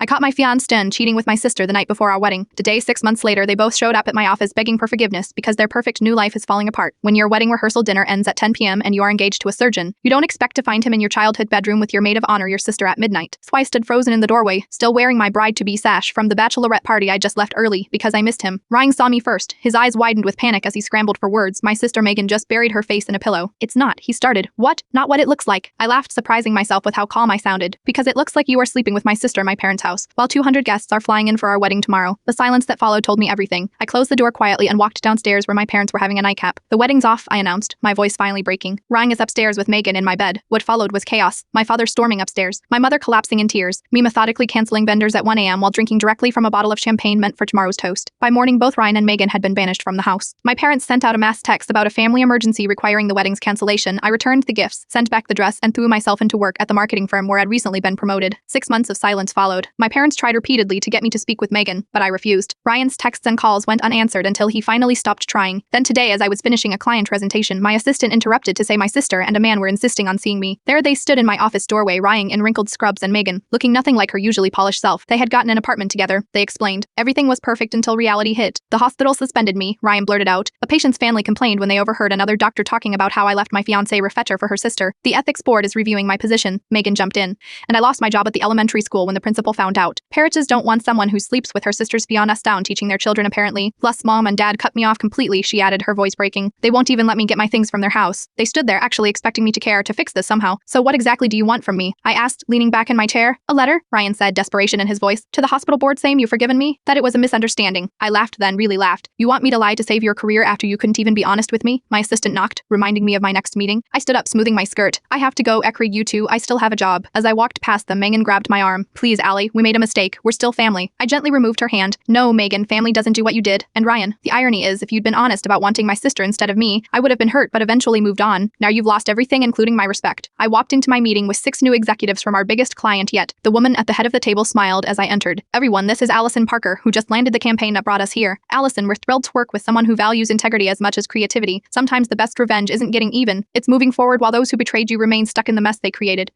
I caught my fiancé cheating with my sister the night before our wedding. Today, 6 months later, they both showed up at my office begging for forgiveness because their perfect new life is falling apart. When your wedding rehearsal dinner ends at 10 p.m. and you are engaged to a surgeon, you don't expect to find him in your childhood bedroom with your maid of honor, your sister, at midnight. So I stood frozen in the doorway, still wearing my bride-to-be sash from the bachelorette party I just left early because I missed him. Ryan saw me first. His eyes widened with panic as he scrambled for words. My sister Megan just buried her face in a pillow. It's not, he started. What? Not what it looks like. I laughed, surprising myself with how calm I sounded. Because it looks like you are sleeping with my sister in my parents' house, while 200 guests are flying in for our wedding tomorrow. The silence that followed told me everything. I closed the door quietly and walked downstairs where my parents were having a nightcap. The wedding's off, I announced, my voice finally breaking. Ryan is upstairs with Megan in my bed. What followed was chaos. My father storming upstairs, my mother collapsing in tears, me methodically canceling vendors at 1 a.m. while drinking directly from a bottle of champagne meant for tomorrow's toast. By morning, both Ryan and Megan had been banished from the house. My parents sent out a mass text about a family emergency requiring the wedding's cancellation. I returned the gifts, sent back the dress, and threw myself into work at the marketing firm where I'd recently been promoted. 6 months of silence followed. My parents tried repeatedly to get me to speak with Megan, but I refused. Ryan's texts and calls went unanswered until he finally stopped trying. Then today, as I was finishing a client presentation, my assistant interrupted to say my sister and a man were insisting on seeing me. There they stood in my office doorway, Ryan in wrinkled scrubs and Megan, looking nothing like her usually polished self. They had gotten an apartment together, they explained. Everything was perfect until reality hit. The hospital suspended me, Ryan blurted out. A patient's family complained when they overheard another doctor talking about how I left my fiancé refetter for her sister. The ethics board is reviewing my position, Megan jumped in. And I lost my job at the elementary school when the principal found out. Parents don't want someone who sleeps with her sister's fiancé down teaching their children apparently. Plus mom and dad cut me off completely, she added, her voice breaking. They won't even let me get my things from their house. They stood there actually expecting me to care to fix this somehow. So what exactly do you want from me? I asked, leaning back in my chair. A letter? Ryan said, desperation in his voice. To the hospital board saying you've forgiven me? That it was a misunderstanding. I laughed then, really laughed. You want me to lie to save your career after you couldn't even be honest with me? My assistant knocked, reminding me of my next meeting. I stood up, smoothing my skirt. I have to go, Ekri, you two, I still have a job. As I walked past them, Megan grabbed my arm. Please, Allie, we made a mistake. We're still family. I gently removed her hand. No, Megan, family doesn't do what you did. And Ryan, the irony is, if you'd been honest about wanting my sister instead of me, I would have been hurt but eventually moved on. Now you've lost everything, including my respect. I walked into my meeting with 6 new executives from our biggest client yet. The woman at the head of the table smiled as I entered. Everyone, this is Allison Parker, who just landed the campaign that brought us here. Allison, we're thrilled to work with someone who values integrity as much as creativity. Sometimes the best revenge isn't getting even, it's moving forward while those who betrayed you remain stuck in the mess they created.